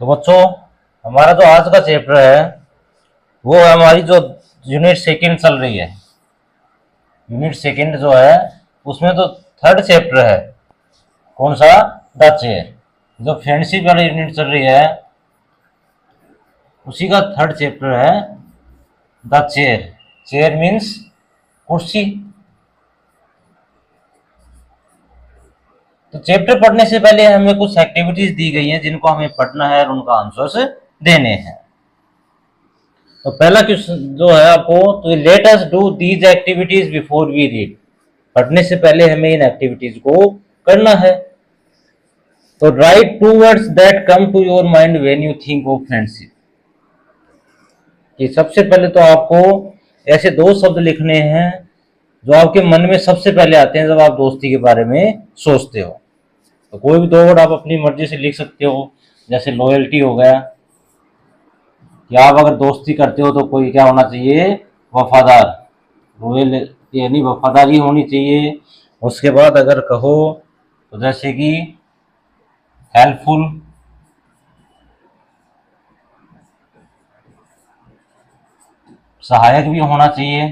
तो बच्चों, हमारा जो आज का चैप्टर है वो है हमारी जो यूनिट सेकंड चल रही है। यूनिट सेकंड जो है उसमें तो थर्ड चैप्टर है। कौन सा? The chair. जो फ्रेंडशिप वाली यूनिट चल रही है उसी का थर्ड चैप्टर है द चेयर। चेयर मीन्स कुर्सी। तो चैप्टर पढ़ने से पहले हमें कुछ एक्टिविटीज दी गई हैं जिनको हमें पढ़ना है और उनका आंसर्स देने हैं। तो पहला क्वेश्चन जो है आपको, तो let us do these activities before we read. पढ़ने से पहले हमें इन एक्टिविटीज को करना है। तो write two words that come to your mind when you think of friendship. कि सबसे पहले तो आपको ऐसे दो शब्द लिखने हैं जो आपके मन में सबसे पहले आते हैं जब आप दोस्ती के बारे में सोचते हो। तो कोई भी दो वर्ड आप अपनी मर्जी से लिख सकते हो। जैसे लॉयल्टी हो गया, कि आप अगर दोस्ती करते हो तो कोई क्या होना चाहिए? वफादार। लॉयल यानी वफादारी होनी चाहिए। उसके बाद अगर कहो तो जैसे कि हेल्पफुल, सहायक भी होना चाहिए,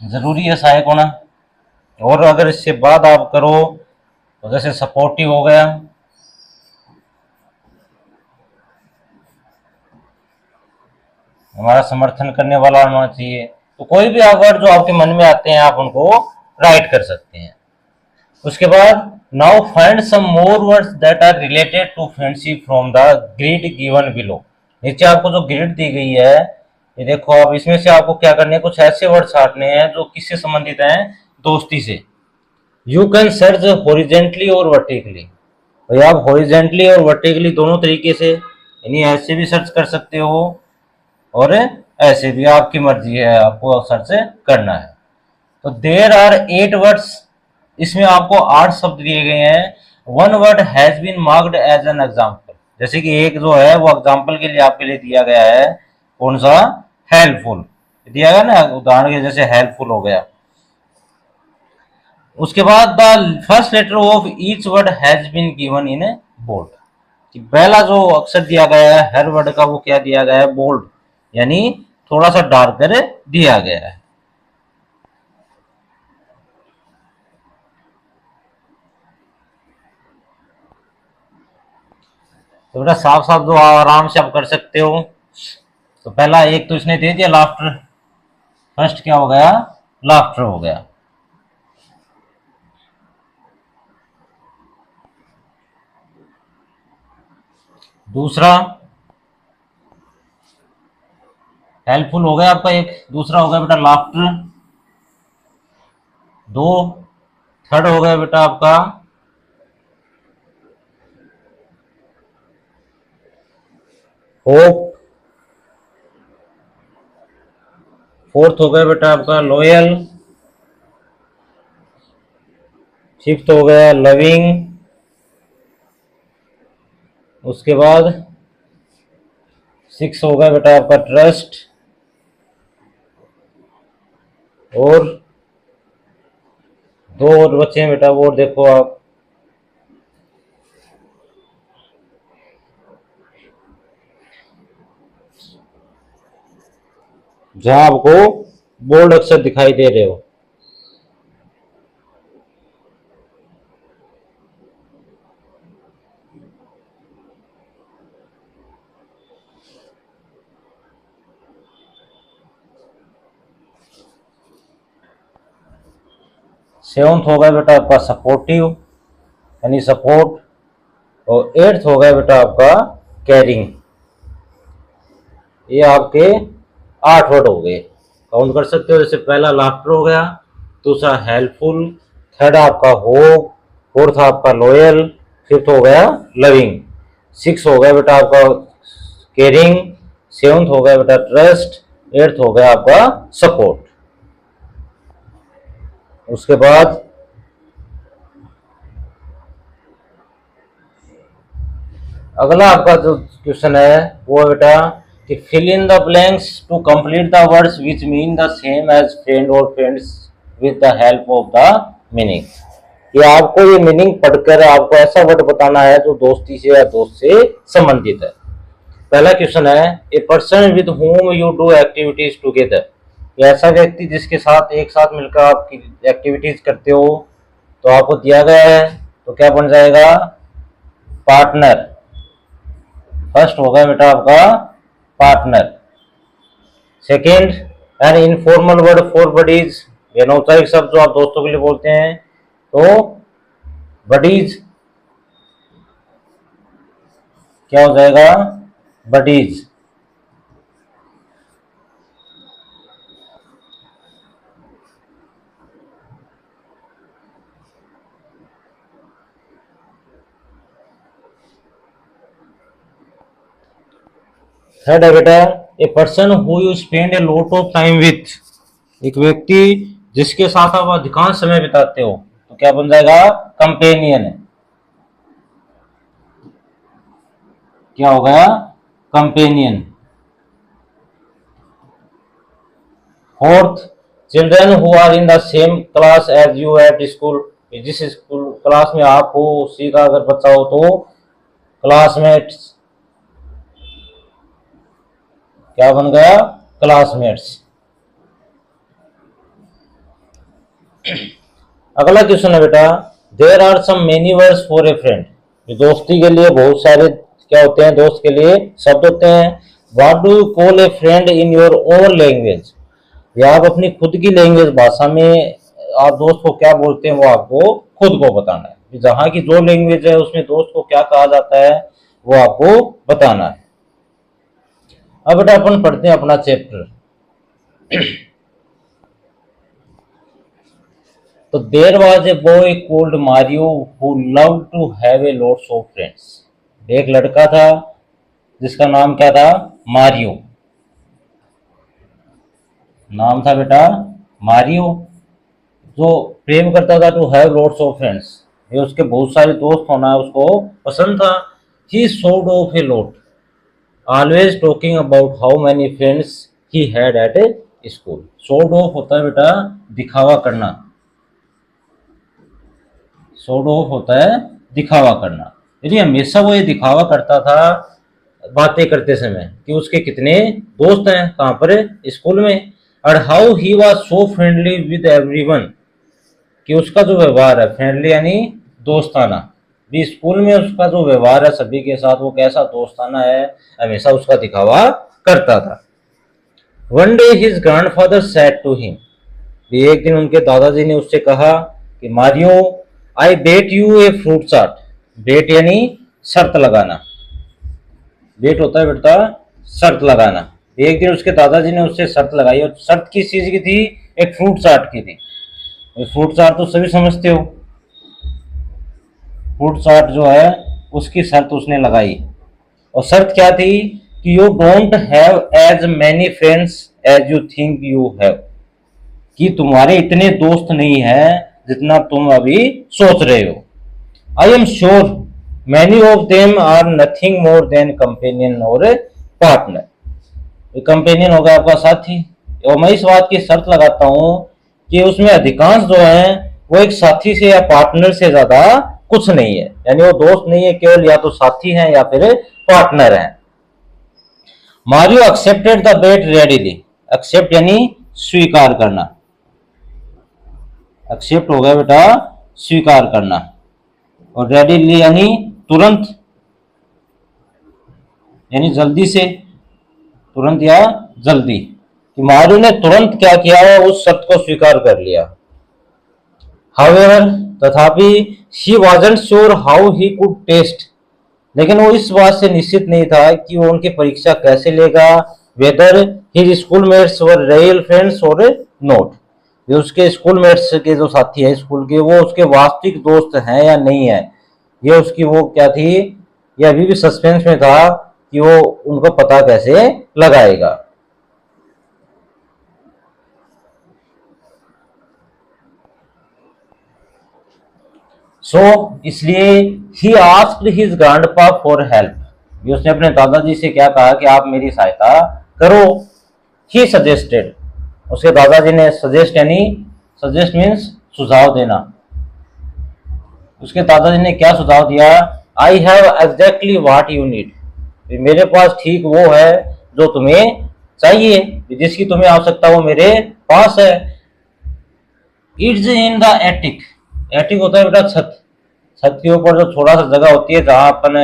जरूरी है सहायक होना। और अगर इससे बाद आप करो तो जैसे सपोर्टिव हो गया, हमारा समर्थन करने वाला होना चाहिए। तो कोई भी वर्ड जो आपके मन में आते हैं आप उनको राइट कर सकते हैं। उसके बाद now find some more words that are related to friendship from the grid given below. नीचे आपको जो ग्रिड दी गई है ये देखो, आप इसमें से आपको क्या करने हैं, कुछ ऐसे वर्ड छाटने हैं जो किससे संबंधित हैं? दोस्ती से। यू कैन सर्च हॉरिजेंटली और वर्टिकली। भाई आप हॉरिजेंटली और वर्टिकली दोनों तरीके से, यानी ऐसे भी सर्च कर सकते हो और ऐसे भी, आपकी मर्जी है आपको सर्च करना है। तो देर आर 8 वर्ड्स। इसमें आपको 8 शब्द दिए गए हैं। One word has been marked as an example. जैसे कि एक जो है वो एग्जाम्पल के लिए आपके लिए दिया गया है। कौन सा? हेल्पफुल दिया गया ना, उदाहरण के जैसे हेल्पफुल हो गया। उसके बाद the first letter of each word has been given in a bold. कि पहला जो अक्षर दिया गया है हर वर्ड का वो क्या दिया गया है? बोल्ड, यानी थोड़ा सा डार्क कर दिया गया है। तो बेटा साफ साफ जो आराम से आप कर सकते हो। तो पहला एक तो इसने दे दिया लाफ्टर। फर्स्ट क्या हो गया? लाफ्टर हो गया। दूसरा हेल्पफुल हो गया आपका एक। दूसरा हो गया बेटा लाफ्टर। दो। थर्ड हो गया बेटा आपका होप। फोर्थ हो गया बेटा आपका लॉयल। फिफ्थ हो गया लविंग। उसके बाद 6 हो गया बेटा आपका ट्रस्ट। और 2 और बचे हैं बेटा, वो देखो आप। जहां आपको बोल्ड अक्षर दिखाई दे रहे हो। सेवंथ हो गया बेटा आपका सपोर्टिव, यानी सपोर्ट। और 8th हो गया बेटा आपका कैरिंग। ये आपके 8 वर्ड हो गए। काउंट कर सकते हो। जैसे पहला लाफ्टर हो गया, दूसरा हेल्पफुल, थर्ड आपका होप, फोर्थ आपका लॉयल, फिफ्थ हो गया लविंग, 6 हो गया बेटा आपका केयरिंग, 7th हो गया बेटा ट्रस्ट, 8th हो गया आपका सपोर्ट। उसके बाद अगला आपका जो क्वेश्चन है वो बेटा कि fill in the blanks to complete the words which mean the same as friend और friends with the help of the meaning. कि आपको ये मीनिंग पढ़कर आपको ऐसा वर्ड बताना है जो दोस्ती से या दोस्त से संबंधित है। पहला क्वेश्चन है, a person with home you do activities together. ऐसा व्यक्ति जिसके साथ एक साथ मिलकर आप एक्टिविटीज करते हो, तो आपको दिया गया है, तो क्या बन जाएगा, पार्टनर। फर्स्ट होगा बेटा आपका partner. Second, an informal word for buddies, अनौपचारिक शब्द जो आप दोस्तों के लिए बोलते हैं, तो बडीज क्या हो जाएगा, बडीज। थर्ड है बेटा, a person who you spend A lot of time with, एक व्यक्ति जिसके साथ आप अधिकांश समय बिताते हो, तो क्या बन जाएगा, कंपेनियन है। क्या हो गया, companion. Fourth, children who are in the same class as you at school, जिस स्कूल क्लास में आप हो उसी का अगर बच्चा हो तो क्लासमेट्स। क्या बन गया, क्लासमेट्स। अगला क्वेश्चन है बेटा, there are some many words for a friend, दोस्ती के लिए बहुत सारे क्या होते हैं, दोस्त के लिए शब्द होते हैं। What do you call A friend in your own language, या आप अपनी खुद की लैंग्वेज भाषा में आप दोस्त को क्या बोलते हैं, वो आपको खुद को बताना है। जहां की जो लैंग्वेज है उसमें दोस्त को क्या कहा जाता है वो आपको बताना है। अब बेटा अपन पढ़ते हैं अपना चैप्टर। तो there was a boy called Mario who loved to have a lots of friends, एक लड़का था जिसका नाम क्या था, मारियो। नाम था बेटा मारियो, जो प्रेम करता था to have lots of friends, ये उसके बहुत सारे दोस्त होना उसको पसंद था। He showed off a lot, always talking about how many friends he had at a school. Showed off होता है बेटा दिखावा करना, शोड ऑफ होता है दिखावा करना, यानी हमेशा वो ये दिखावा करता था बातें करते समय कि उसके कितने दोस्त हैं, कहाँ पर, स्कूल में। और how he was so friendly with everyone, कि उसका जो व्यवहार है, फ्रेंडली यानी दोस्ताना, भी स्कूल में उसका जो व्यवहार है सभी के साथ वो कैसा दोस्ताना है, हमेशा उसका दिखावा करता था। One day his grandfather said to him, एक दिन उनके दादाजी ने उससे कहा कि Mario I bet you a fruit chaat, bet यानी शर्त लगाना, बेट होता है बेटा शर्त लगाना। एक दिन उसके दादाजी ने उससे शर्त लगाई, और शर्त किस चीज की थी, एक फ्रूट चाट की थी। फ्रूट चाट तो सभी समझते हो, फ्रूट चाट जो है उसकी शर्त उसने लगाई, और शर्त क्या थी कि you don't have as many friends as you think you have, कि तुम्हारे इतने दोस्त नहीं है जितना तुम अभी सोच रहे हो। I am sure many of them are nothing more than companion और पार्टनर। कंपेनियन होगा आपका साथी, और मैं इस बात की शर्त लगाता हूं कि उसमें अधिकांश जो है वो एक साथी से या पार्टनर से ज्यादा कुछ नहीं है, यानी वो दोस्त नहीं है, केवल या तो साथी है या फिर पार्टनर है। Mario accepted the bet readily, accept यानी स्वीकार करना, एक्सेप्ट हो गया बेटा स्वीकार करना, और रेडीली यानी तुरंत, यानी जल्दी से, तुरंत या जल्दी, कि मारियो ने तुरंत क्या किया है, उस शर्त को स्वीकार कर लिया। हाउएवर, तथापि she wasn't sure how he could test, लेकिन वो इस बात से निश्चित नहीं था कि वो उनकी परीक्षा कैसे लेगा, वेदर हिज स्कूलमेट्स वर रियल फ्रेंड्स और नॉट, ये उसके स्कूलमेट्स के जो साथी है स्कूल के वो उसके वास्तविक दोस्त हैं या नहीं है, ये उसकी वो क्या थी, ये अभी भी सस्पेंस में था कि वो उनको पता कैसे लगाएगा। इसलिए he asked his grandpa for help, ये उसने अपने दादाजी से क्या कहा कि आप मेरी सहायता करो। ही सजेस्टेड, उसके दादाजी ने सजेस्ट यानी सजेस्ट मीन्स सुझाव देना, उसके दादाजी ने क्या सुझाव दिया, I have exactly what you need, मेरे पास ठीक वो है जो तुम्हें चाहिए, जिसकी तुम्हें आवश्यकता वो मेरे पास है। It's in the attic, attic होता है बेटा छत, छत के ऊपर जो थोड़ा सा जगह होती है जहां अपन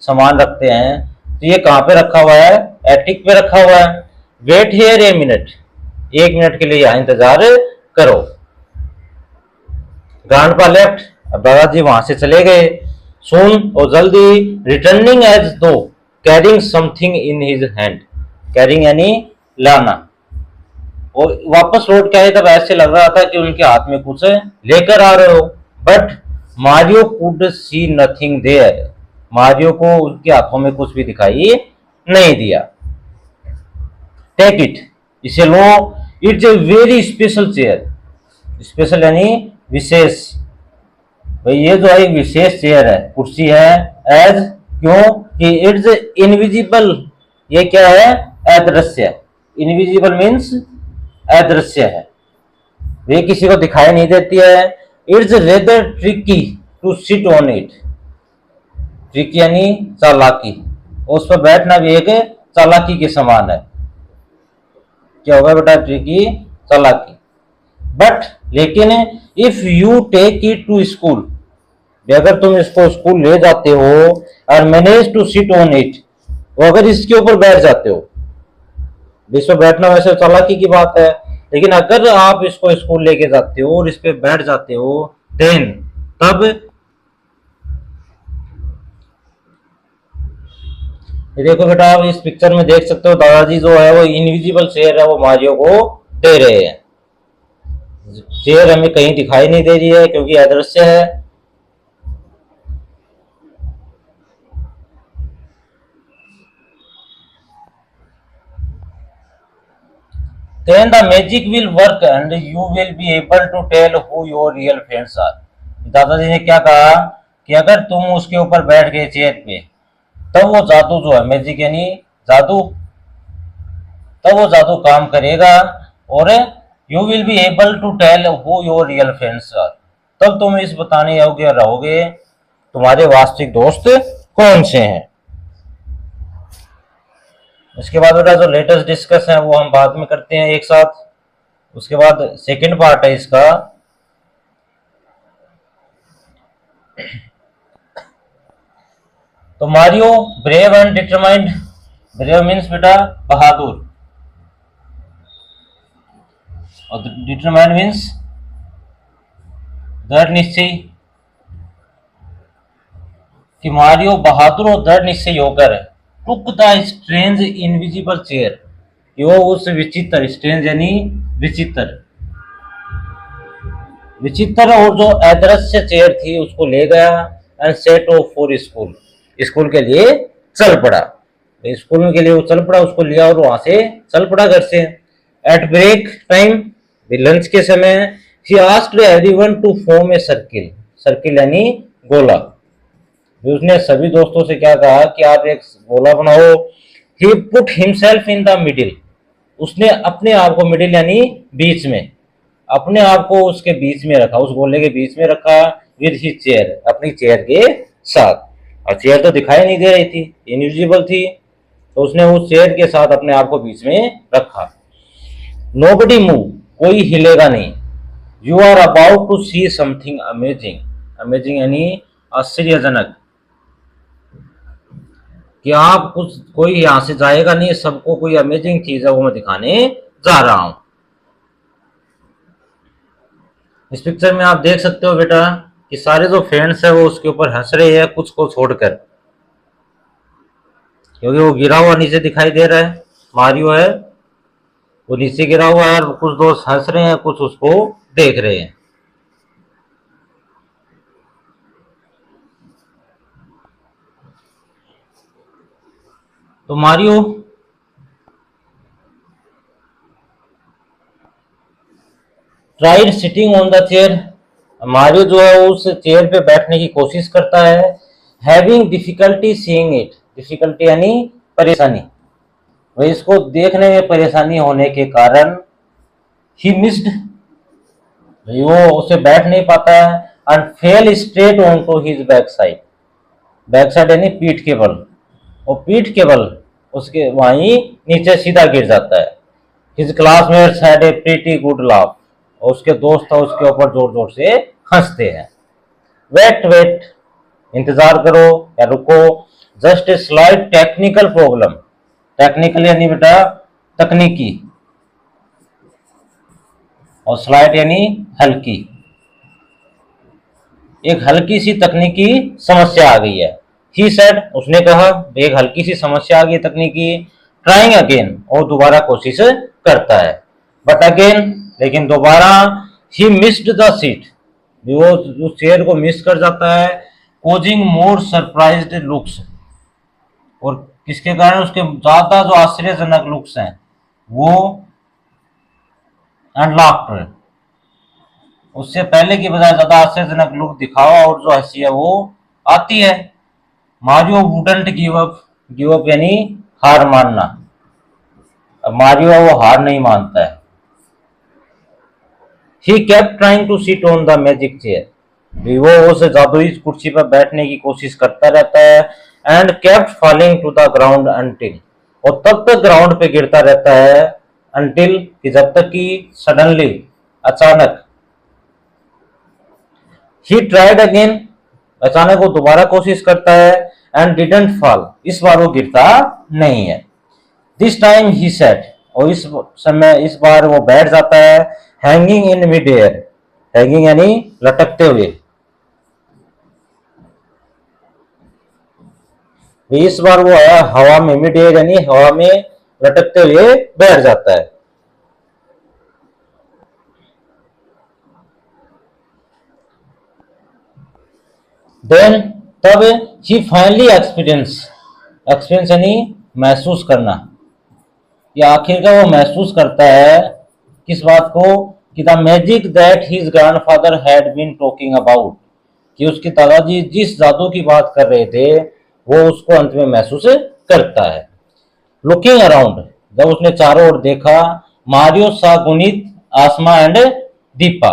सामान रखते हैं, तो ये कहाँ पे रखा हुआ है, एटिक पे रखा हुआ है। Wait here a minute, 1 minute के लिए यहाँ इंतजार करो। ग्रैंडपा लेफ्ट, अब दादाजी वहां से चले गए। सून, और जल्दी, रिटर्निंग एज दो carrying something in his hand, carrying यानी लाना, और वापस लौट के आए तब ऐसे लग रहा था कि उनके हाथ में कुछ लेकर आ रहे हो। But Mario could see nothing there, Mario को उनके हाथों में कुछ भी दिखाई नहीं दिया। टेक इट, इसे लो, it's a very special chair, special यानी विशेष, भाई ये जो है विशेष चेयर है, कुर्सी है। एज, क्यों कि इट्स इनविजिबल, ये क्या है, अदृश्य, इनविजिबल मीन्स अदृश्य है, वे किसी को दिखाई नहीं देती है। It's rather tricky to sit on it, tricky यानी चालाकी, उस पर बैठना भी एक चालाकी के समान है। क्या होगा बेटा, ट्रिकी, चालाकी। बट लेकिन if you take it to school, अगर तुम इसको स्कूल ले जाते हो और manage to sit on it, वो अगर इसके ऊपर बैठ जाते हो, इस पर बैठना वैसे चालाकी की बात है, लेकिन अगर आप इसको स्कूल लेके जाते हो और इस पे बैठ जाते हो, देन, तब देखो बेटा, आप इस पिक्चर में देख सकते हो दादाजी जो है वो इनविजिबल चेयर है वो मारियो को दे रहे हैं। चेयर हमें कहीं दिखाई नहीं दे रही है क्योंकि अदृश्य है। Then the magic will work and you will be able to tell who your real friends are. दादाजी ने क्या कहा कि अगर तुम उसके ऊपर बैठ गए चेयर पे, तब वो जादू जो है, मैजिक यानी जादू, तब वो जादू काम करेगा, और you will be able to tell who your real friends are, तब तुम इस बताने योग्य रहोगे तुम्हारे वास्तविक दोस्त कौन से हैं। इसके बाद बेटा जो लेटेस्ट डिस्कस है वो हम बाद में करते हैं एक साथ, उसके बाद सेकंड पार्ट है इसका। तो Mario brave and determined, brave means बेटा बहादुर, और डिटरमाइंड मीन्स दृढ़ निश्चय, कि मारियो बहादुर और दृढ़ निश्चय होकर took the strange invisible chair, कि वो उस विचित्र, स्ट्रेंज यानी विचित्र, विचित्र और जो अदृश्य चेयर थी उसको ले गया and set of for school, school के लिए चल पड़ा, स्कूल के लिए वो चल पड़ा, उसको लिया और वहां से चल पड़ा घर से। एट ब्रेक टाइम, लंच के समय, he asked everyone to form a circle, circle यानी गोला, उसने सभी दोस्तों से क्या कहा कि आप एक गोला बनाओ। He put himself in the middle, उसने अपने आप को मिडिल यानी बीच में, अपने आप को उसके बीच में रखा, उस गोले के बीच में रखा, विद हिज चेयर, अपनी चेयर के साथ, और चेयर तो दिखाई नहीं दे रही थी, इनविजिबल थी, तो उसने उस चेयर के साथ अपने आप को बीच में रखा। नोबडी मूव, कोई हिलेगा नहीं। You are about to see something amazing, amazing यानी आश्चर्यजनक, कि आप कुछ, कोई यहां से जाएगा नहीं, सबको कोई अमेजिंग चीज है वो मैं दिखाने जा रहा हूं। इस पिक्चर में आप देख सकते हो बेटा कि सारे जो फ्रेंड्स है वो उसके ऊपर हंस रहे हैं, कुछ को छोड़कर, क्योंकि वो गिरा हुआ नीचे दिखाई दे रहा है, मारियो है वो नीचे गिरा हुआ है, और कुछ दोस्त हंस रहे हैं, कुछ उसको देख रहे हैं। तो Mario tried sitting on the chair, Mario जो है उस चेयर पे बैठने की कोशिश करता है। Having difficulty seeing it, difficulty यानी परेशानी, वह इसको देखने में परेशानी होने के कारण ही मिस्ड, वो उसे बैठ नहीं पाता है। And fell straight on to his back side. Back side यानी पीठ के बल, और पीठ के बल उसके वहीं नीचे सीधा गिर जाता है। His classmates had a pretty good laugh, और उसके दोस्त उसके ऊपर जोर जोर से हंसते हैं। वेट वेट, इंतजार करो या रुको, just a slight technical problem. Technical यानी बेटा तकनीकी, और स्लाइट यानी हल्की। एक हल्की सी तकनीकी समस्या आ गई है। ही सेड, उसने कहा एक हल्की सी समस्या आ गई तकनीकी। ट्राइंग अगेन, और दोबारा कोशिश करता है। बट अगेन, लेकिन दोबारा, ही मिस्ड द सीट, वो उस चेयर को मिस कर जाता है। कोजिंग मोर सरप्राइज्ड लुक्स, और किसके कारण, उसके ज्यादा जो आश्चर्यजनक लुक्स हैं वो, एंड लाफ्टर, उससे पहले की बजाय ज्यादा आश्चर्यजनक लुक दिखावा और जो हंसी है वो आती है। Mario wouldn't give up, give up यानी हार मानना। अब मारियो वो हार नहीं मानता है। He kept trying to sit on the magic chair, वो उस जादुई कुर्सी पर बैठने की कोशिश करता रहता है। And kept falling to the ground until, और तब तक ग्राउंड पे गिरता रहता है अंटिल, कि जब तक कि सडनली, अचानक, ही ट्राइड अगेन, अचानक वो दोबारा कोशिश करता है। एंड डिडंट फॉल, इस बार वो गिरता नहीं है। दिस टाइम ही सेट, और इस बार वो बैठ जाता है। Hanging in mid air, hanging यानी लटकते हुए, इस बार वो है हवा में, मिड एयर यानी हवा में लटकते हुए बैठ जाता है। देन, तब ही फाइनली एक्सपीरियंस यानी महसूस करना, या आखिरकार वो महसूस करता है किस बात को, कि the magic that his grandfather had been talking about, कि उसके दादाजी जिस जादू की बात कर रहे थे वो उसको अंत में महसूस करता है। लुकिंग अराउंड, जब उसने चारों ओर देखा, मारियो सा गुनीत, आसमा एंड दीपा।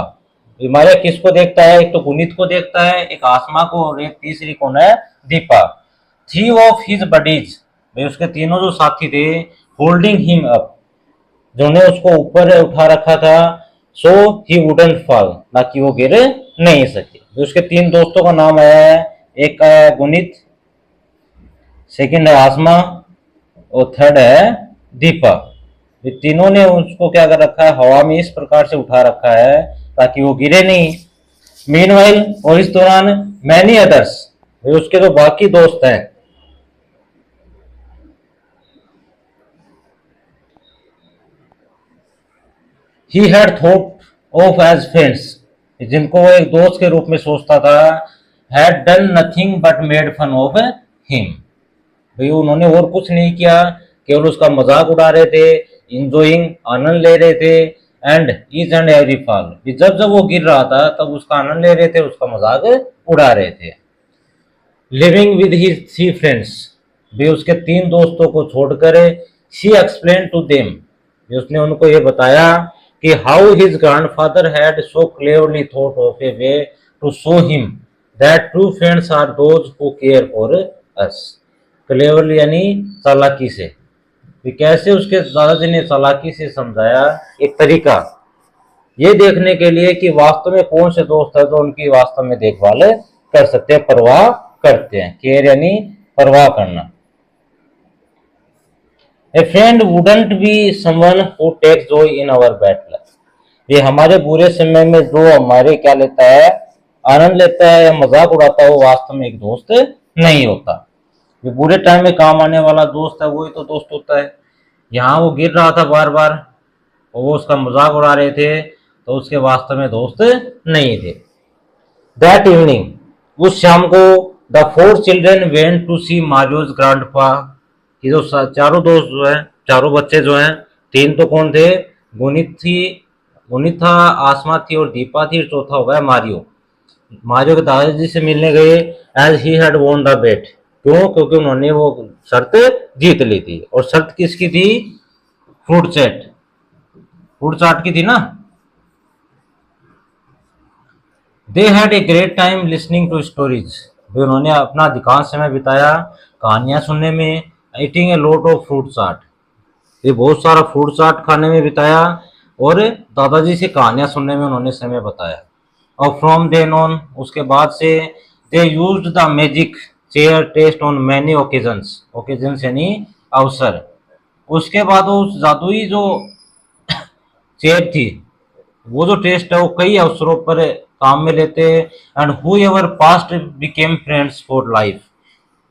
मारिया किसको देखता है, एक तो गुनीत को देखता है, एक आसमा को, और एक तीसरी कौन है, Deepa. Three of his buddies, उसके तीनों जो साथी थे, होल्डिंग हिम अप, जिन्होंने उसको ऊपर उठा रखा था, सो ही वुडंट फॉल, ताकि वो गिर नहीं सके। उसके तीन दोस्तों का नाम है, एक है गुनीत, सेकंड है आसमा, और थर्ड है दीपा। ये तीनों ने उसको क्या कर रखा है, हवा में इस प्रकार से उठा रखा है ताकि वो गिरे नहीं। मीनवाइल, और इस दौरान, मैनी अदर्स, उसके जो बाकी दोस्त हैं, he had thought of as friends, जिनको वो एक दोस्त के रूप में सोचता था, had done nothing but made fun of him, भाई उन्होंने और कुछ नहीं किया, केवल उसका मजाक उड़ा रहे थे, इंजॉइंग, आनंद ले रहे थे, and each and every fall, जब जब वो गिर रहा था तब उसका आनंद ले रहे थे, उसका मजाक उड़ा रहे थे। Living with his three friends, भी उसके तीन दोस्तों को छोड़कर, शी एक्सप्लेन टू देम, उसने उनको ये बताया कि how his grandfather had so cleverly thought of a way to show him that true friends are those who care for us. Cleverly यानी चालाकी से, कैसे उसके दादाजी ने चालाकी से समझाया एक तरीका, ये देखने के लिए कि वास्तव में कौन से दोस्त है जो उनकी वास्तव में देखभाल कर सकते हैं, परवाह करते हैं। केयर यानी परवाह करना। A friend wouldn't be someone who takes joy in our bad luck, ये हमारे बुरे समय में जो हमारे क्या लेता है, आनंद लेता है या मजाक उड़ाता है, वो वास्तव में एक दोस्त नहीं होता। जो बुरे टाइम में काम आने वाला दोस्त है वही तो दोस्त होता है। यहाँ वो गिर रहा था बार बार, और वो उसका मजाक उड़ा रहे थे, तो उसके वास्तव में दोस्त नहीं थे। दैट इवनिंग, उस शाम को, the four children went to see Mario's grandpa, कि जो चारों दोस्त जो है, चारों बच्चे जो हैं, तीन तो कौन थे, गुनीत था, आसमा थी और दीपा थी, चौथा हो गया मारियो। मारियो के दादाजी से मिलने गए, as he had won the bet, क्यों, क्योंकि उन्होंने वो शर्त जीत ली थी। और शर्त किसकी थी, फ्रूट चाट की थी ना। They had a great time listening to stories. उन्होंने अपना अधिकांश समय बिताया कहानियां सुनने में। Eating a lot of fruit chaat, ये बहुत सारा फ्रूट चाट खाने में बिताया और दादाजी से कहानियां सुनने में उन्होंने समय बताया। और फ्रॉम देन ऑन, उसके बाद से, they used the magic chair test on many occasions, occasions यानी अवसर। उसके बाद वो जादुई जो चेयर थी, वो जो टेस्ट है वो कई अवसरों पर काम में लेते। And who ever past became friends for life,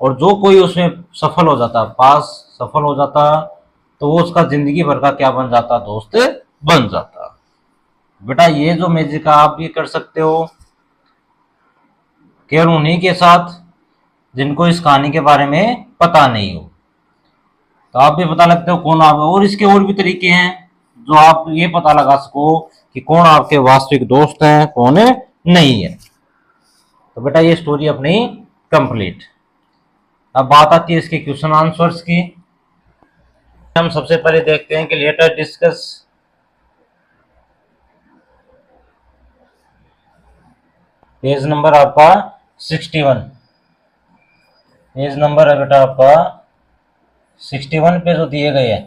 और जो कोई उसमें सफल हो जाता, पास सफल हो जाता, तो वो उसका जिंदगी भर का क्या बन जाता, दोस्त बन जाता। बेटा ये जो मैजिक है आप भी कर सकते हो, केवल उन्हीं के साथ जिनको इस कहानी के बारे में पता नहीं हो। तो आप भी पता लगते हो कौन आप, और इसके और भी तरीके हैं जो आप ये पता लगा सको कि कौन आपके वास्तविक दोस्त हैं, कौन नहीं है। तो बेटा ये स्टोरी अपनी कंप्लीट। अब बात आती है इसके क्वेश्चन आंसर्स की। हम सबसे पहले देखते हैं कि लेटर डिस्कस पेज नंबर आपका 61, पेज नंबर है बेटा आपका 61 पे जो दिए गए हैं।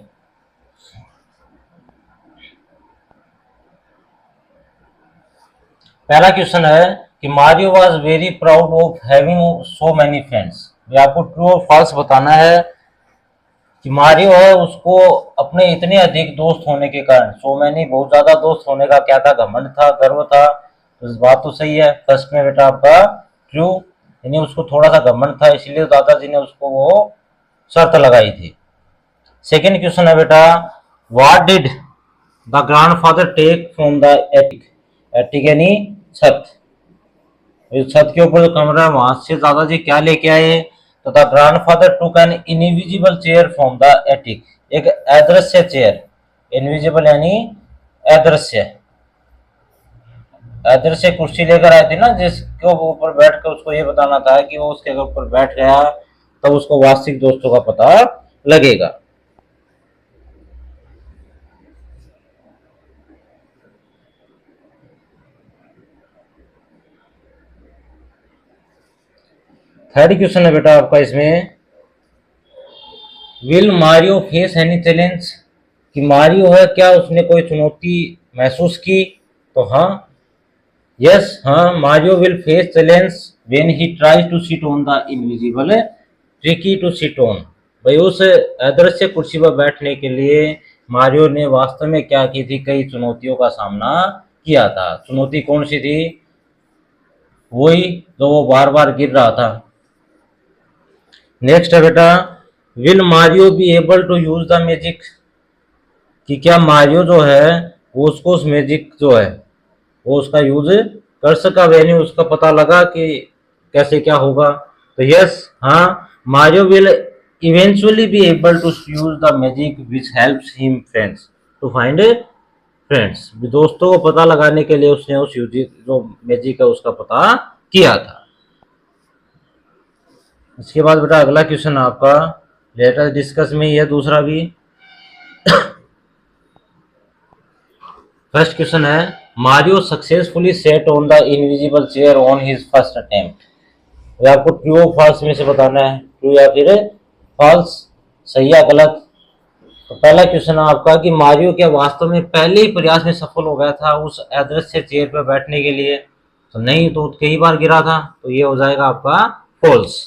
पहला क्वेश्चन है कि Mario was very proud of having so many friends. ये आपको ट्रू और फॉल्स बताना है कि मारियो है उसको अपने इतने अधिक दोस्त होने के कारण, सो मैनी बहुत ज्यादा दोस्त होने का क्या था, घमंड था, गर्व था। तो इस बात तो सही है, फर्स्ट में बेटा आपका ट्रू, यानी उसको थोड़ा सा घमंड था, इसलिए दादाजी ने उसको वो शर्त लगाई थी। सेकेंड क्वेश्चन है बेटा, what did the grandfather take from the attic. Attic यानी छत, इस छत के ऊपर जो कमरा है वहां से दादाजी क्या लेके आए, तो the grandfather took an invisible chair from the attic, एक अदृश्य चेयर, इनविजिबल यानी अदृश्य, अदृश्य कुर्सी लेकर आए थे ना, जिसके ऊपर बैठ कर उसको ये बताना था कि वो उसके ऊपर बैठ गया तब उसको वास्तविक दोस्तों का पता लगेगा। थर्ड क्वेश्चन है बेटा आपका इसमें, will Mario face any challenge, कि मारियो है क्या उसने कोई चुनौती महसूस की, तो हाँ, यस, हाँ, Mario will face challenge when he tries to sit on the invisible tricky to sit on. भाई उस अदृश्य कुर्सी पर बैठने के लिए मारियो ने वास्तव में क्या की थी, कई चुनौतियों का सामना किया था। चुनौती कौन सी थी, वही जो वो बार बार गिर रहा था। नेक्स्ट है बेटा, will Mario be able to use the magic, कि क्या मारियो जो है वो उसको उस मैजिक जो है वो उसका यूज कर सका, यानी उसका पता लगा कि कैसे क्या होगा। तो यस, हाँ, Mario will eventually be able to use the magic which helps him friends to find friends. दोस्तों को पता लगाने के लिए उसने उस जो मैजिक है उसका पता किया था। इसके बाद बेटा अगला क्वेश्चन आपका लेटर डिस्कस में ही है, दूसरा भी। फर्स्ट क्वेश्चन है, Mario successfully set on the invisible chair on his first attempt. ये आपको ट्रू और फॉल्स में से बताना है, ट्रू या फिर फॉल्स, सही या गलत। तो पहला क्वेश्चन है आपका कि मारियो क्या वास्तव में पहले ही प्रयास में सफल हो गया था उस अदृश्य चेयर पर बैठने के लिए, तो नहीं, तो कई बार गिरा था, तो ये हो जाएगा आपका फॉल्स।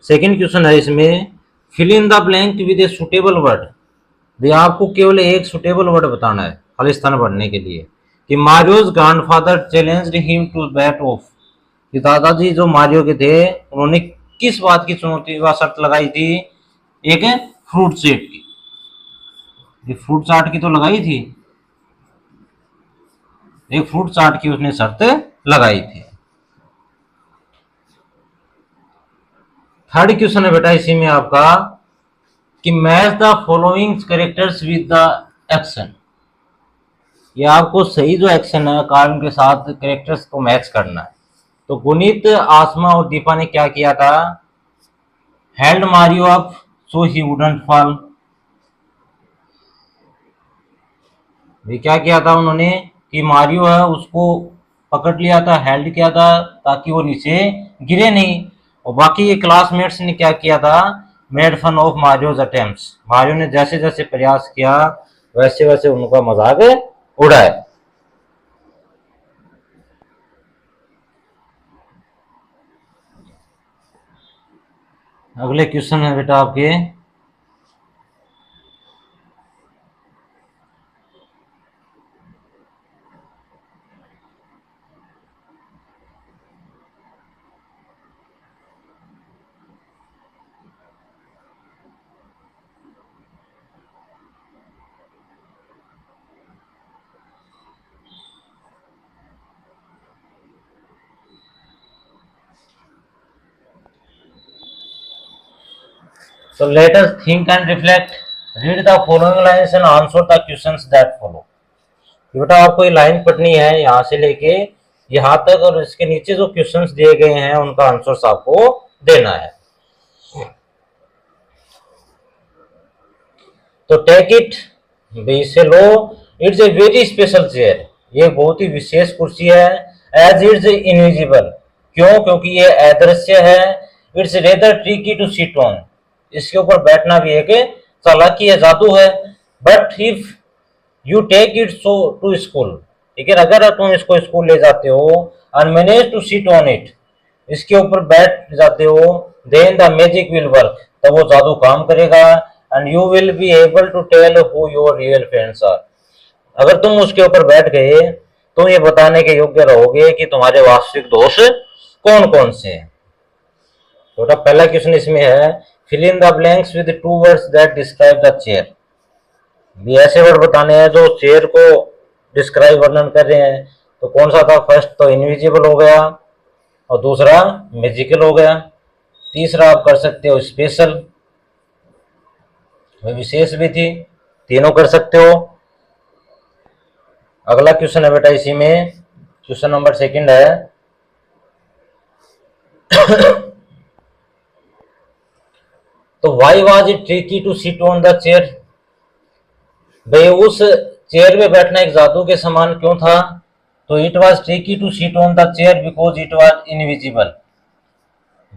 सेकेंड क्वेश्चन है इसमें, fill in the blank with a suitable word. आपको केवल एक सुटेबल वर्ड बताना है खाली स्थान भरने के लिए, कि Mario's grandfather challenged him to bat off, कि दादाजी जो मारियो के थे उन्होंने किस बात की चुनौती व शर्त लगाई थी, एक फ्रूट चाट की, ये फ्रूट चाट की तो लगाई थी, एक फ्रूट चाट की उसने शर्त लगाई थी। थर्ड क्वेश्चन है बेटा इसी में आपका, कि match the following characters with the action. ये आपको सही जो एक्शन है कारण के साथ कैरेक्टर्स को मैच करना है। तो गुनीत, आसमा और दीपा ने क्या किया था, हेल्ड मारियो अप सो ही वुडंट फॉल। ये क्या किया था उन्होंने, कि मारियो है उसको पकड़ लिया था, हेल्ड किया था ताकि वो नीचे गिरे नहीं। और बाकी ये क्लासमेट्स ने क्या किया था, made fun of Mario's attempts, Mario ने जैसे जैसे प्रयास किया वैसे वैसे उनका मजाक उड़ाया। अगले क्वेश्चन है बेटा आपके, so let us think and reflect, read the following lines and answer the questions that follow। बेटा आपको ये लाइन पढ़नी है यहाँ से लेके यहाँ तक, और इसके नीचे जो क्वेश्चंस दिए गए हैं उनका आंसर्स आपको देना है। तो टेक इट, बी से लो, it's a very special chair, ये बहुत ही विशेष कुर्सी है। एज इट्स इनविजिबल, क्यों, क्योंकि ये अदृश्य है। It's rather tricky to sit on, इसके ऊपर बैठना भी एक चालाकी है, जादू है। But if you take it so to school, लेकिन अगर तुम इसको स्कूल ले जाते हो, and manage to sit on it, इसके ऊपर बैठ जाते हो, then the magic will work, तब वो जादू काम करेगा। And you will be able to tell who your real friends are, अगर तुम उसके ऊपर बैठ गए तो ये बताने के योग्य रहोगे कि तुम्हारे वास्तविक दोस्त कौन कौन से हैं। तो पहला क्वेश्चन इसमें है, fill in the blanks with two words that describe the chair, भी ऐसे वर्ड बताने हैं जो चेयर को डिस्क्राइब वर्णन कर रहे हैं। तो कौन सा था, फर्स्ट तो इनविजिबल हो गया, और दूसरा मैजिकल हो गया, तीसरा आप कर सकते हो स्पेशल, विशेष भी थी, तीनों कर सकते हो। अगला क्वेश्चन है बेटा इसी में, क्वेश्चन नंबर सेकंड है, तो why was it tricky to sit on the chair, भाई उस चेयर में बैठना एक जादू के समान क्यों था। तो it was tricky to sit on the chair because it was invisible,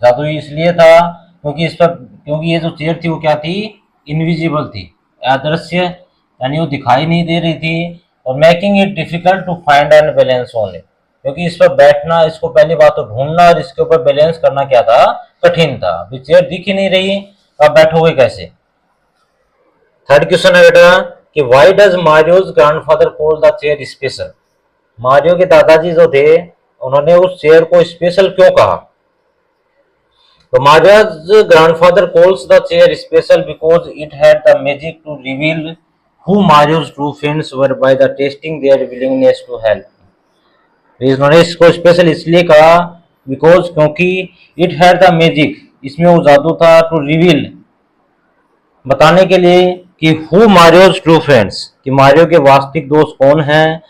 जादू इसलिए था क्योंकि ये जो चेयर थी वो क्या थी, इनविजिबल थी, अदृश्य, यानी वो दिखाई नहीं दे रही थी। और making it difficult to find and balance on it, क्योंकि इस पर बैठना, इसको पहली बात तो ढूंढना और इसके ऊपर बैलेंस करना क्या था, कठिन था। अभी चेयर दिख ही नहीं रही, अब बैठोगे कैसे। थर्ड क्वेश्चन है बेटा कि why does Mario's grandfather call the chair special, Mario के दादाजी जो थे उन्होंने उस चेयर को स्पेशल क्यों कहा। तो Mario's grandfather calls the chair special because it had the magic to reveal who Mario's true friends were by the testing their willingness to help। इन्होंने इसको स्पेशल इसलिए कहा बिकॉज क्योंकि इट हैड द मैजिक, इसमें वो जादू था, to reveal, बताने के लिए कि हु मारियो's ट्रू फ्रेंड्स, कि मारियो के वास्तविक दोस्त कौन हैं,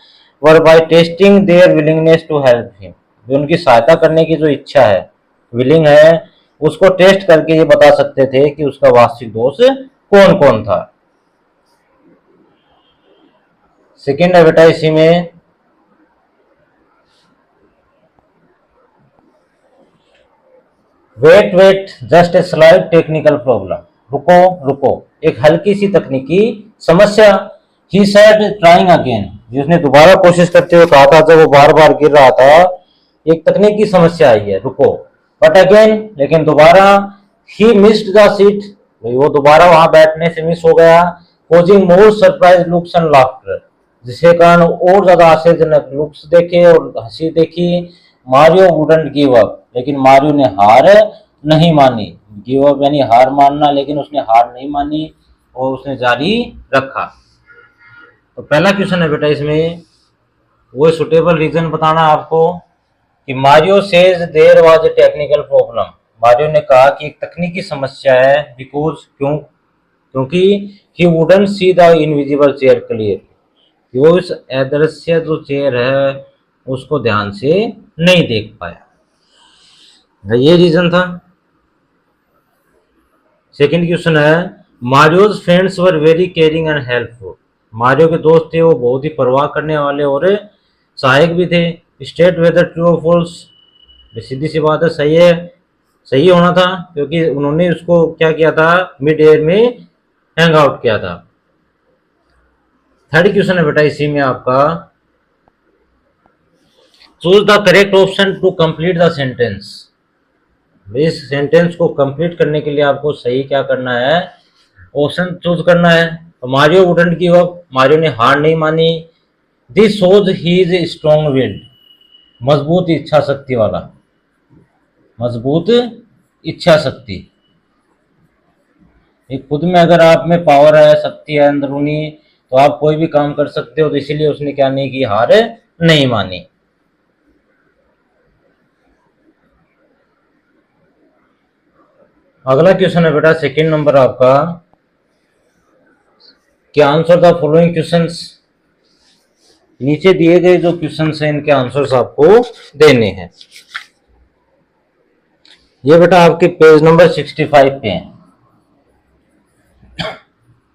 were by testing their willingness to help him, जो उनकी सहायता करने की जो इच्छा है, विलिंग है, उसको टेस्ट करके ये बता सकते थे कि उसका वास्तविक दोस्त कौन कौन था। सेकेंड है बेटा इसी में, wait wait just a slight technical problem, रुको रुको, एक हल्की सी तकनीकी समस्या। ही सेड ट्राइंग अगेन, जिसने दोबारा कोशिश करते हुए कहा था जब वो बार बार गिर रहा था, एक तकनीकी समस्या आई है, रुको। बट अगेन, लेकिन दोबारा, ही मिस्ड द सीट, वो दोबारा वहां बैठने से मिस हो गया। Causing more surprise looks and laughter, जिसके कारण और ज्यादा आश्चर्यजनक लुक्स देखे और हंसी देखी। मारियो वुडंट गिव अप, लेकिन मारियो ने हार नहीं मानी, गिव अप यानी हार मानना, लेकिन उसने हार नहीं मानी और उसने जारी रखा। तो पहला क्वेश्चन है बेटा इसमें, वो सुटेबल रीजन बताना आपको कि Mario says there was a technical problem, Mario ने कहा कि एक तकनीकी समस्या है, बिकॉज क्योंकि he wouldn't see the invisible chair clear, वो इस अदृश्य जो चेयर है उसको ध्यान से नहीं देख पाया, ये रीजन था। सेकंड क्वेश्चन है, Mario's friends were very caring and helpful, Mario के दोस्त थे वो बहुत ही परवाह करने वाले और सहायक भी थे। स्टेट वेदर ट्रू और फॉल्स, सीधी सी बात है, सही है, सही होना था, क्योंकि उन्होंने उसको क्या किया था, मिड एयर में हैंग आउट किया था। थर्ड क्वेश्चन है बेटा इसी में आपका, choose the correct option to complete the sentence. इस सेंटेंस को कंप्लीट करने के लिए आपको सही क्या करना है, ऑप्शन चूज करना है। तो Mario wouldn't give up, Mario ने हार नहीं मानी। This shows he is strong willed, मजबूत इच्छा शक्ति वाला, मजबूत इच्छा शक्ति। ये खुद में अगर आप में पावर है, शक्ति है अंदरूनी, तो आप कोई भी काम कर सकते हो। तो इसीलिए उसने क्या नहीं की, हार नहीं मानी। अगला क्वेश्चन है बेटा सेकंड नंबर आपका, कि आंसर द फॉलोइंग क्वेश्चंस। नीचे दिए गए जो क्वेश्चंस हैं इनके आंसर्स आपको देने हैं। ये बेटा आपके पेज नंबर 65 पे है।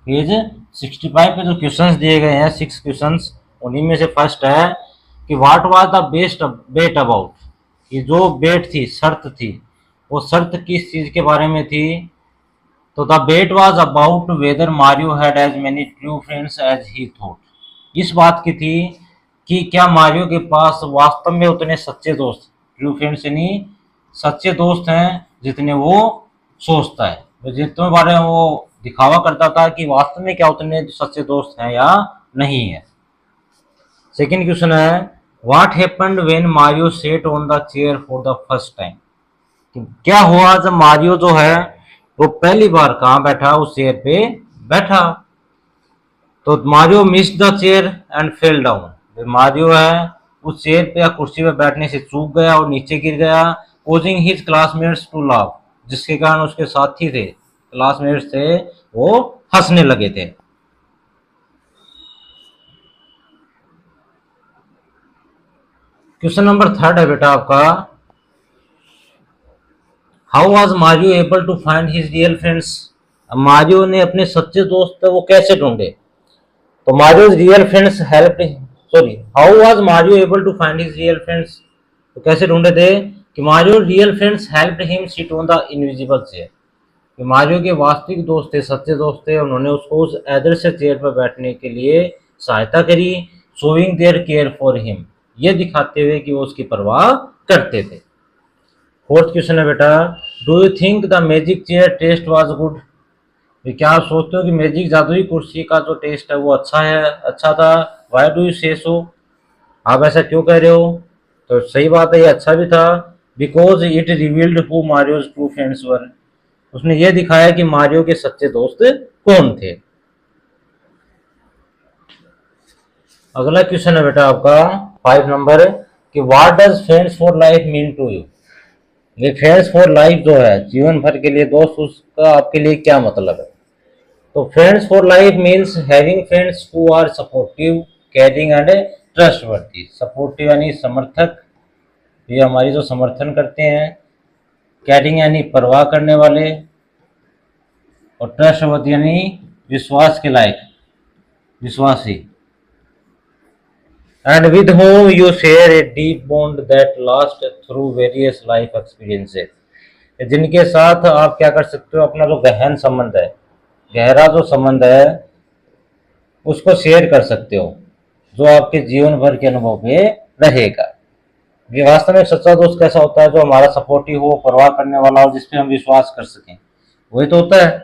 पेज 65 पे जो क्वेश्चंस दिए गए हैं 6 क्वेश्चंस, उन्हीं में से फर्स्ट है कि what was the best bet about. ये जो बेट थी, शर्त थी, वो शर्त किस चीज के बारे में थी। तो the bet was about whether Mario had as many true friends as he thought. इस बात की थी कि क्या मारियो के पास वास्तव में उतने सच्चे दोस्त, ट्रू फ्रेंड्स यानी सच्चे दोस्त हैं जितने वो सोचता है। तो जितने बारे में वो दिखावा करता था कि वास्तव में क्या उतने सच्चे दोस्त हैं या नहीं है। सेकेंड क्वेश्चन है, what happened when Mario set on the chair for the first time. क्या हुआ जब मारियो जो है वो पहली बार कहाँ बैठा, उस चेयर पे बैठा। तो Mario miss the chair and fell down. Mario है उस चेयर पे या कुर्सी पे बैठने से चूक गया और नीचे गिर गया। Causing his classmates to laugh, जिसके कारण उसके साथी थे, क्लासमेट्स थे, वो हंसने लगे थे। क्वेश्चन नंबर थर्ड है बेटा आपका, how was Mario able to find his real friends. Mario ने अपने सच्चे दोस्त वो कैसे ढूंढे। तो Mario real friends help, sorry, how was Mario able to find his real friends. तो कैसे ढूंढे थे कि Mario real friends helped him sit on the invisible chair. कि मारियो के वास्तविक दोस्त थे, सच्चे दोस्त थे, उन्होंने उसको उस अदृश्य चेयर पर बैठने के लिए सहायता करी। Showing there care for him, ये दिखाते हुए कि वो उसकी परवाह करते थे। फोर्थ क्वेश्चन है बेटा, do you think the magic chair test was good. क्या आप सोचते हो कि मैजिक जादुई कुर्सी का जो टेस्ट है वो अच्छा है, अच्छा था। वाई डू यू से सो, आप ऐसा क्यों कह रहे हो। तो सही बात है, ये अच्छा भी था। Because it revealed who Mario's true friends were, उसने ये दिखाया कि मारियो के सच्चे दोस्त कौन थे। अगला क्वेश्चन है बेटा आपका 5 नंबर, कि what does friends for life mean to you. ये फ्रेंड्स फॉर लाइफ जो है, जीवन भर के लिए दोस्त, उसका आपके लिए क्या मतलब है। तो friends for life means having friends who are supportive, caring and trustworthy. Supportive यानी समर्थक, ये हमारी जो समर्थन करते हैं। केयरिंग यानी परवाह करने वाले, और ट्रस्टवर्दी यानी विश्वास के लायक, विश्वासी। And with home you share a deep bond that last through various life experiences. जिनके साथ आप क्या कर सकते हो, अपना जो गहन संबंध है, गहरा जो संबंध है, उसको शेयर कर सकते हो, जो आपके जीवन भर के अनुभव पे रहेगा। ये वास्तव में एक सच्चा दोस्त कैसा होता है, जो हमारा सपोर्टिव हो, परवाह करने वाला हो, जिसपे हम विश्वास कर सकें, वही तो होता है।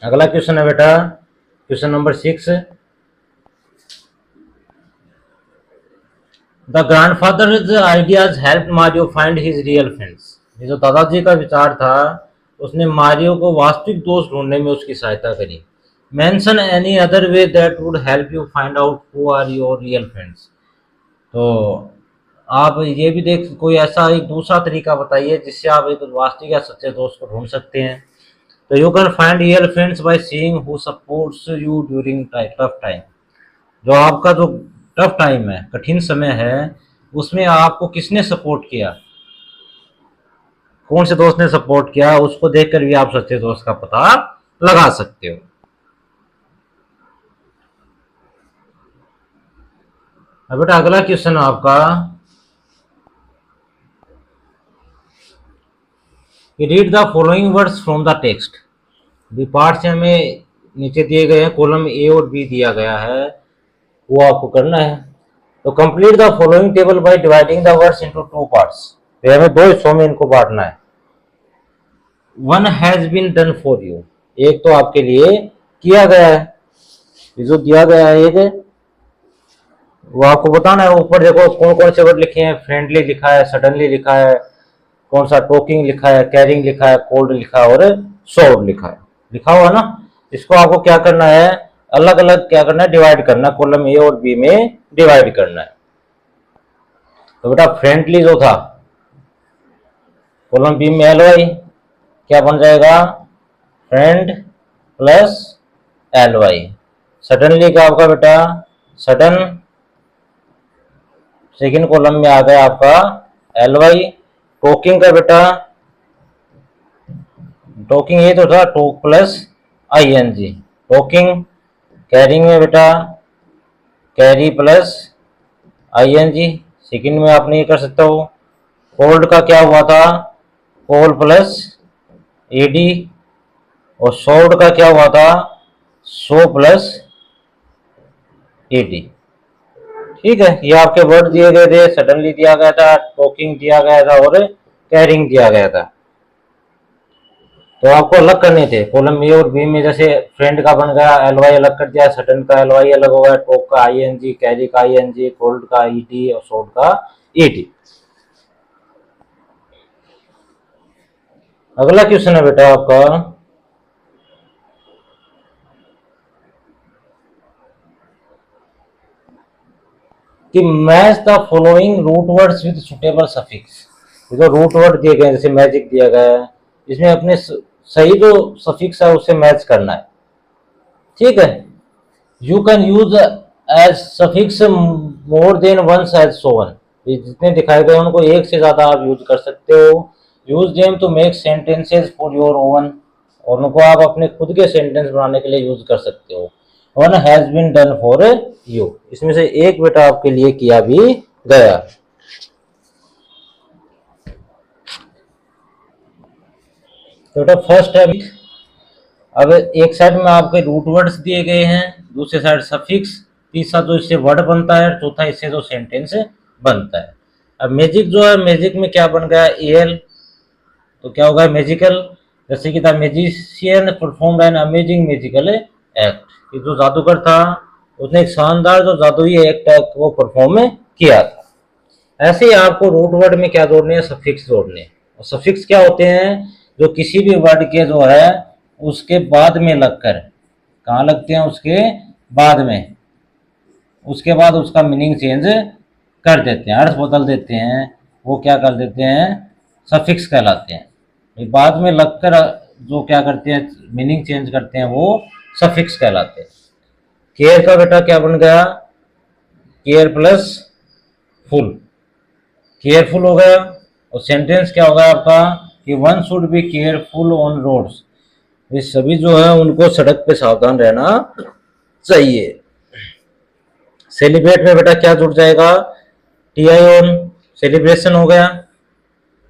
अगला क्वेश्चन है बेटा question number 6, the grandfathers ideas help Mario find his real friends. ये जो दादाजी का विचार था, उसने मारियो को वास्तविक दोस्त ढूंढने में उसकी सहायता करी। Mention any other way that would help you find out who are your real friends. तो आप ये भी देख, कोई ऐसा एक दूसरा तरीका बताइए जिससे आप एक वास्तविक या सच्चे दोस्त को ढूंढ सकते हैं। तो you can find real friends by seeing who supports you during tough time. जो आपका जो टफ टाइम है, कठिन समय है, उसमें आपको किसने सपोर्ट किया, कौन से दोस्त ने सपोर्ट किया, उसको देखकर भी आप सच्चे दोस्त का पता लगा सकते हो। अब बेटा अगला क्वेश्चन है आपका, read the following words from the text. भी पार्ट से हमें नीचे दिए गए हैं, कॉलम ए और बी दिया गया है, वो आपको करना है। तो complete the following table by dividing the words into two parts. तो हमें दो हिस्सों में इनको बांटना है। One has been done for you, एक तो आपके लिए किया गया है, ये जो दिया गया है एक, वो आपको बताना है। ऊपर देखो कौन कौन से वर्ड लिखे हैं, फ्रेंडली लिखा है, सडनली लिखा है, कौन सा टॉकिंग लिखा है, कैरिंग लिखा है, कोल्ड लिखा है और सॉर्ड लिखा है, लिखा हुआ ना। इसको आपको क्या करना है, अलग अलग क्या करना है, डिवाइड करना है, कॉलम ए और बी में डिवाइड करना है। तो बेटा फ्रेंडली जो था कॉलम बी में एल वाई, क्या बन जाएगा, friend plus L Y. Suddenly का आपका बेटा सडन, सेकेंड कॉलम में आ गया आपका एल वाई। टॉकिंग का बेटा, टॉकिंग ये तो था talk plus I N G, talking. Caring में बेटा carry plus I N G, second में आप नहीं कर सकते हो। कोल्ड का क्या हुआ था, कोल प्लस ए डी। और सोर्ड का क्या हुआ था, सो प्लस ए डी। ठीक है, ये आपके वर्ड दिए गए थे, सडनली दिया गया था, टॉकिंग दिया गया था और कैरिंग दिया गया था। तो आपको अलग करने थे कॉलम ए और बी में। जैसे फ्रेंड का बन गया एल वाई अलग कर दिया, सडन का एल वाई अलग हो गया, टॉक का आई एन जी, कैरी का आई एन जी, कोल्ड का ई टी और शॉर्ट का ई टी। अगला क्वेश्चन है बेटा आपका, कि match the following root words with suitable suffix. जो रूट वर्ड दिए गए जैसे मैजिक दिया गया है, इसमें अपने सही जो सफिक्स है उससे मैच करना है। ठीक है, you can use as suffix more than once as shown. ये जितने दिखाए गए उनको एक से ज्यादा आप यूज कर सकते हो। Use them to make sentences for your own, और उनको आप अपने खुद के सेंटेंस बनाने के लिए यूज कर सकते हो। One has been done for you, इसमें से एक बेटा आपके लिए किया भी गया। तो बेटा फर्स्ट है, अब एक साइड में आपके रूट वर्ड्स दिए गए हैं, दूसरे साइड सफिक्स, तीसरा जो इससे वर्ड बनता है, चौथा इससे जो सेंटेंस बनता है। अब मैजिक जो है, मैजिक में क्या बन गया, एल, तो क्या होगा मैजिकल। जैसे कि the magician performed an amazing magical act, कि जो जादूगर था उसने एक शानदार जो जादुई एक्ट है वो परफॉर्म किया था। ऐसे ही आपको रूट वर्ड में क्या जोड़ने हैं, सफिक्स जोड़ने हैं। और सफिक्स क्या होते हैं, जो किसी भी वर्ड के जो है उसके बाद में लगकर, कहाँ लगते हैं, उसके बाद में, उसके बाद उसका मीनिंग चेंज कर देते हैं, अर्थ बदल देते हैं, वो क्या कर देते हैं, सफिक्स कहलाते हैं। ये बाद में लगकर जो क्या करते हैं, मीनिंग चेंज करते हैं, वो सफिक्स कहलाते हैं। केयर का बेटा क्या बन गया, केयर प्लस फुल, केयरफुल हो गया। और सेंटेंस क्या होगा आपका, कि one should be careful on roads, ये सभी जो है उनको सड़क पे सावधान रहना चाहिए। सेलिब्रेट में बेटा क्या जुड़ जाएगा, टी आई ऑन, सेलिब्रेशन हो गया।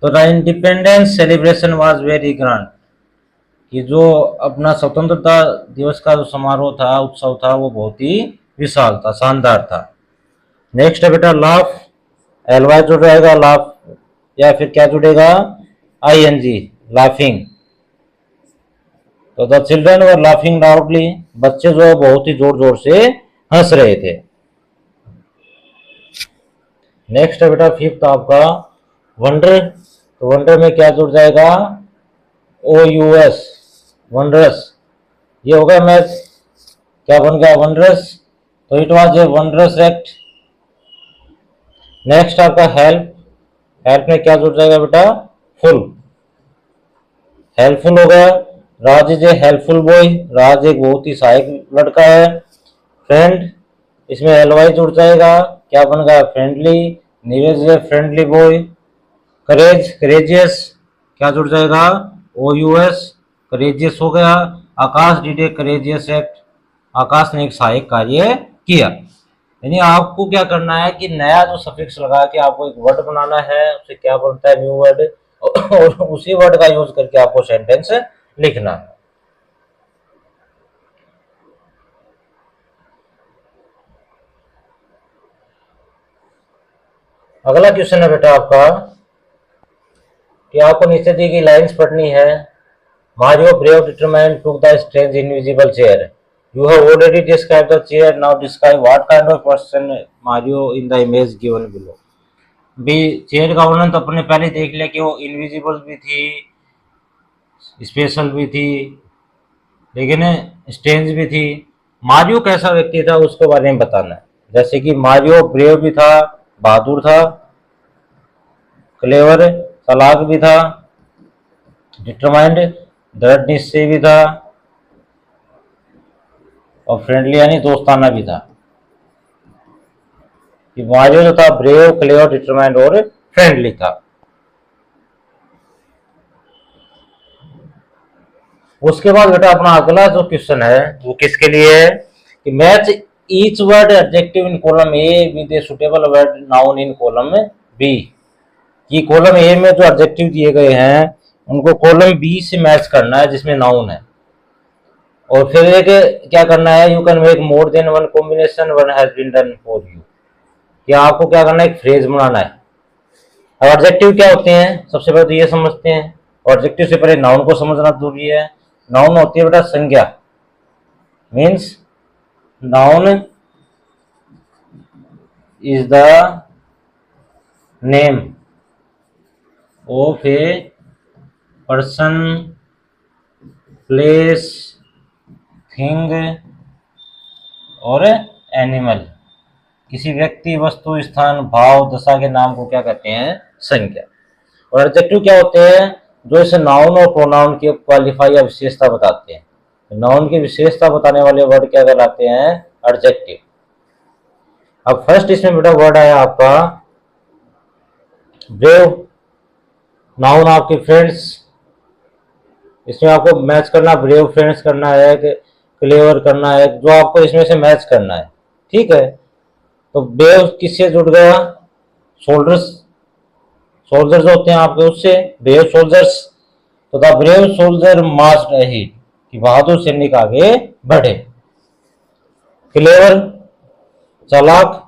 तो the independence celebration was very grand, कि जो अपना स्वतंत्रता दिवस का जो समारोह था, उत्सव था, वो बहुत ही विशाल था, शानदार था। नेक्स्ट है बेटा लाफ, एल वाई जुड़ जाएगा लाफ, या फिर क्या जुड़ेगा, आई एन जी, लाफिंग। तो the children were laughing loudly, बच्चे जो है बहुत ही जोर जोर से हंस रहे थे। नेक्स्ट है बेटा फिफ्थ आपका वंडर, तो वंडर में क्या जुड़ जाएगा, ओ यू एस, वंडरस। ये होगा मैथ, क्या बन गया, वंडरस। तो it was a wondrous act. Next आपका हेल्प, हेल्प में क्या जुड़ जाएगा बेटा, फुल, हेल्पफुल हो गया। राज इज ए हेल्पफुल बॉय, राज एक बहुत ही सहायक लड़का है। फ्रेंड, इसमें एल वाई जुड़ जाएगा, क्या बन गया, friendly. Neeraj is a friendly boy. Courage, courageous, क्या जुड़ जाएगा, ओ यू एस, करेजियस हो गया। आकाश डिड ए करेजियस एक्ट, आकाश ने एक सहायक कार्य किया। यानी आपको क्या करना है कि नया जो सफिक्स लगा के आपको एक वर्ड बनाना है, उससे क्या बनता है न्यू वर्ड, और उसी वर्ड का यूज करके आपको सेंटेंस लिखना है। अगला क्वेश्चन है बेटा आपका कि आपको नीचे दी गई लाइंस पढ़नी है। Mario brave determined took the strange invisible chair. You have already described the chair. Now describe what kind of person Mario in the image given below. भी चेयर का वर्णन तो अपने पहले देख लिया कि वो इनविजिबल भी थी, स्पेशल भी थी, लेकिन स्ट्रेंज भी थी। मारियो कैसा व्यक्ति था उसके बारे में बताना है। जैसे कि मारियो ब्रेव भी था, बहादुर था, क्लेवर चालाक भी था, डिटरमाइंड दृढ़ निश्चय भी था, और फ्रेंडली यानी दोस्ताना भी था। कि मारियो जो था ब्रेव, क्लेवर, डिटरमाइंड और फ्रेंडली था। उसके बाद बेटा अपना अगला जो क्वेश्चन है वो किसके लिए है कि match each word adjective in column A with a suitable word noun in column B. कि कॉलम ए में जो एडजेक्टिव दिए गए हैं उनको कॉलम बी से मैच करना है जिसमें नाउन है, और फिर एक क्या करना है, you can make more than one combination, one has been done for you. कि आपको क्या करना है, एक फ्रेज बनाना है। अब एडजेक्टिव क्या होते हैं, सबसे पहले तो ये समझते हैं, और एडजेक्टिव से पहले नाउन को समझना जरूरी है। नाउन होती है बेटा संज्ञा, means noun is the name of a person, place, thing और एनिमल। किसी व्यक्ति, वस्तु, स्थान, भाव, दशा के नाम को क्या कहते हैं, संज्ञा। और एडजेक्टिव क्या होते हैं, जो इस नाउन और प्रोनाउन की क्वालिफाई या विशेषता बताते हैं। नाउन की विशेषता बताने वाले वर्ड क्या कहलाते हैं, एडजेक्टिव। अब फर्स्ट इसमें बेटा वर्ड आया आपका ब्रेव, नाउन आपके फ्रेंड्स, इसमें आपको मैच करना, ब्रेव फ्रेंड्स करना है, क्लेवर करना है, जो आपको इसमें से मैच करना है। ठीक है, तो ब्रेव किससे जुड़ गया, सोल्जर्स, सोल्जर्स होते हैं आपके, उससे ब्रेव सोल्जर्स। तो the brave soldier marched ahead, कि बहादुर सैनिक आगे बढ़े। क्लेवर चालाक,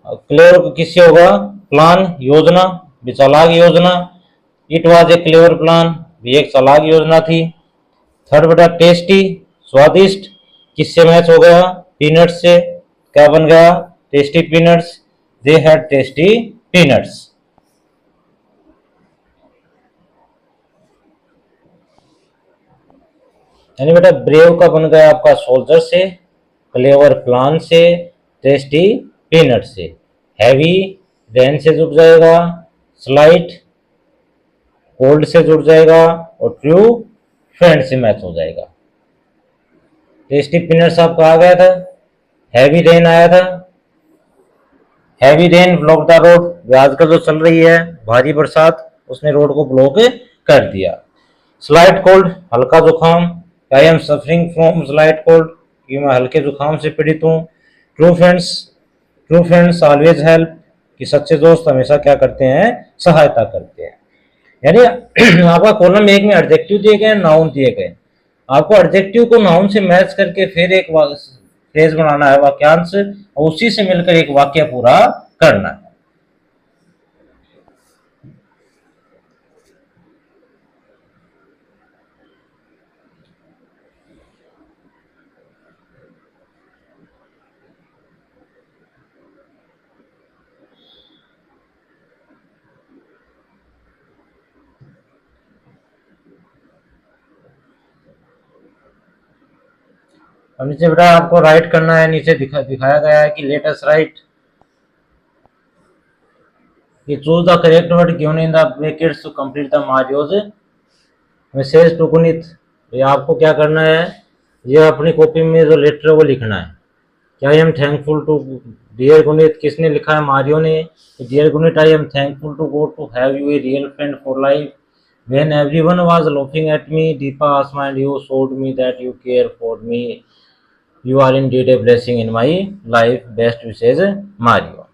क्लेवर किससे होगा, प्लान योजना, भी चालाक योजना। It was a clever plan, भी एक चालाक योजना थी। थर्ड बेटा टेस्टी, स्वादिष्ट, किससे मैच हो गया, पीनट्स से, क्या बन गया, tasty peanuts, they had tasty peanuts. यानी बेटा ब्रेव का बन गया आपका सोल्जर से, क्लेवर प्लान से, टेस्टी पीनट से। हैवी रेन से जुड़ जाएगा, स्लाइट कोल्ड से जुड़ जाएगा, और ट्रू फ्रेंड से मैच हो जाएगा। टेस्टी पीनट्स आपका आ गया था, हैवी रेन आया था, heavy rain block the road, आजकल जो चल रही है भारी बरसात, उसने रोड को ब्लॉक कर दिया। स्लाइट कोल्ड, हल्का जुकाम, I am suffering from slight cold, कि मैं हल्के जुकाम से पीड़ित हूँ। True friends, true friends always help, कि सच्चे दोस्त हमेशा क्या करते हैं, सहायता करते हैं। यानी आपका कॉलम एक में एडजेक्टिव दिए गए, नाउन दिए गए, आपको एडजेक्टिव को नाउन से मैच करके फिर एक फ्रेज बनाना है, वाक्यांश, और उसी से मिलकर एक वाक्य पूरा करना है। अब नीचे बेटा आपको राइट करना है, नीचे दिखाया गया है कि लेट अस राइट, कि choose the correct word given in the brackets to complete the Mario's message to गुणित। ये आपको क्या करना है, ये अपनी कॉपी में जो लेटर है वो लिखना है। क्या I am thankful to dear Gunit, किसने लिखा है, मारियो ने। Dear Gunit, I am thankful to God to have you a real friend for life. When everyone was laughing at me, Deepa smiled, you showed me that you care for me. You are indeed a blessing in my life, best wishes Mario.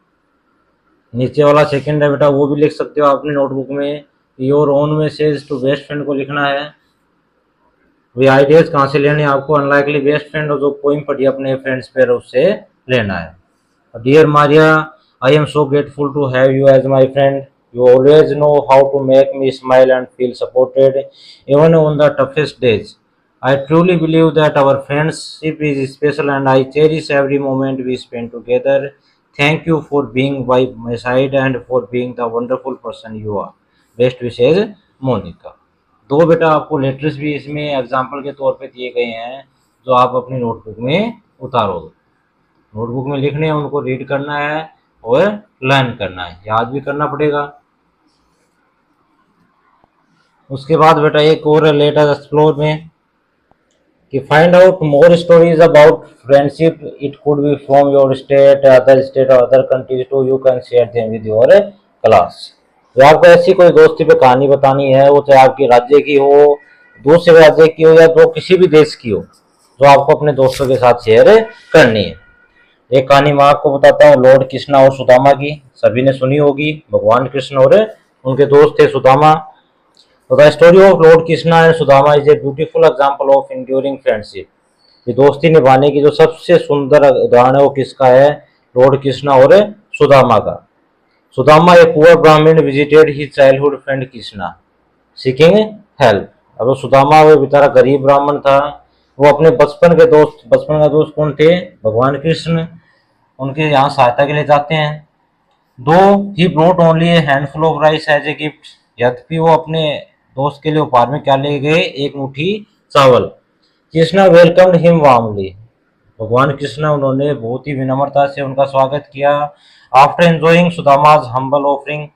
नीचे वाला second है बेटा, वो भी लिख सकते हो अपनी नोटबुक में। Your own message to best friend को लिखना है। वे आइडियाज कहाँ से लेने आपको, अनलाइकली बेस्ट फ्रेंड और जो पोइम पढ़ी अपने फ्रेंड्स पे उससे लेना है। Dear Maria, I am so grateful to have you as my friend. You always know how to make me smile and feel supported even on the toughest days. I truly believe that our friendship is special and I cherish every moment we spend together. Thank you for being by my side and for being the wonderful person you are. Best wishes Monica. दो बेटा आपको letters भी इसमें example के तौर पे दिए गए हैं, जो आप अपनी नोटबुक में उतारोगे। नोटबुक में लिखने हैं, उनको रीड करना है और लर्न करना है, याद भी करना पड़ेगा। उसके बाद बेटा एक और लेट अस एक्सप्लोर में कि find out more stories about friendship. It could be from your state, or other countries too. You can share them with your class. या आपको ऐसी कोई दोस्ती पे कहानी बतानी है, वो चाहे आपकी राज्य की हो, दूसरे राज्य की हो, या तो किसी भी देश की हो, जो आपको अपने दोस्तों के साथ शेयर करनी है। एक कहानी मैं आपको बताता हूँ, लॉर्ड कृष्णा और सुदामा की। सभी ने सुनी होगी। भगवान कृष्ण और उनके दोस्त थे सुदामा। तो the story of Lord Krishna and Sudama is a beautiful example of enduring friendship. ये दोस्ती निभाने की जो सबसे सुंदर उदाहरण है वो किसका है, लॉर्ड कृष्णा और सुदामा का। सुदामा ए पुअर ब्राह्मण visited his childhood friend Krishna seeking help. अब सुदामा वो बेचारा गरीब ब्राह्मण था, वो अपने बचपन का दोस्त कौन थे, भगवान कृष्ण, उनके यहाँ सहायता के लिए जाते हैं। Though he brought only a handful of rice as a gift. यद्यपि वो अपने दोस्त के लिए उपहार में क्या ले गए, एक मुट्ठी चावल। Krishna welcomed him warmly. भगवान कृष्ण उन्होंने बहुत ही विनम्रता से उनका स्वागत किया। After enjoying Sudama's humble offering,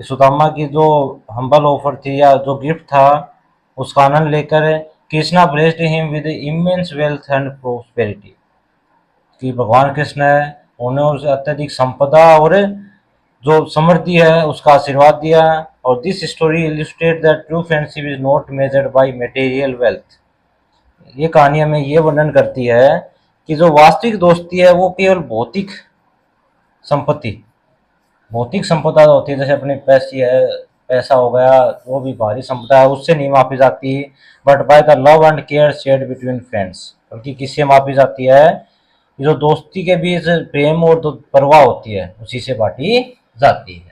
Sudama की जो हम्बल ऑफर थी या जो गिफ्ट था उसका आनंद लेकर Krishna blessed him with immense wealth and prosperity. कि भगवान कृष्ण है उन्हें उसे अत्यधिक संपदा और जो समृद्धि है उसका आशीर्वाद दिया। और this story illustrate that true friendship is not measured by material wealth. ये कहानी हमें ये वर्णन करती है कि जो वास्तविक दोस्ती है वो केवल भौतिक संपदा होती है, जैसे अपनी पैसी है, पैसा हो गया, जो भी भारी संपदा है उससे नहीं मापी जाती, but by the love and care shared between friends. बल्कि किससे मापी जाती है, जो दोस्ती के बीच प्रेम और परवाह होती है उसी से बांटी जाती है।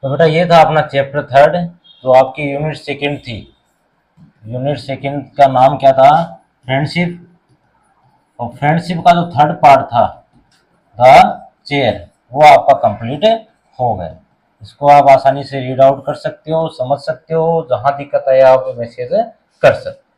तो बेटा ये था अपना चैप्टर थर्ड, जो आपकी यूनिट सेकंड थी। यूनिट सेकंड का नाम क्या था, फ्रेंडशिप। और फ्रेंडशिप का जो थर्ड पार्ट था, द चेयर, वो आपका कंप्लीट हो गया। इसको आप आसानी से रीड आउट कर सकते हो, समझ सकते हो, जहां दिक्कत है आप मैसेज कर सकते हो।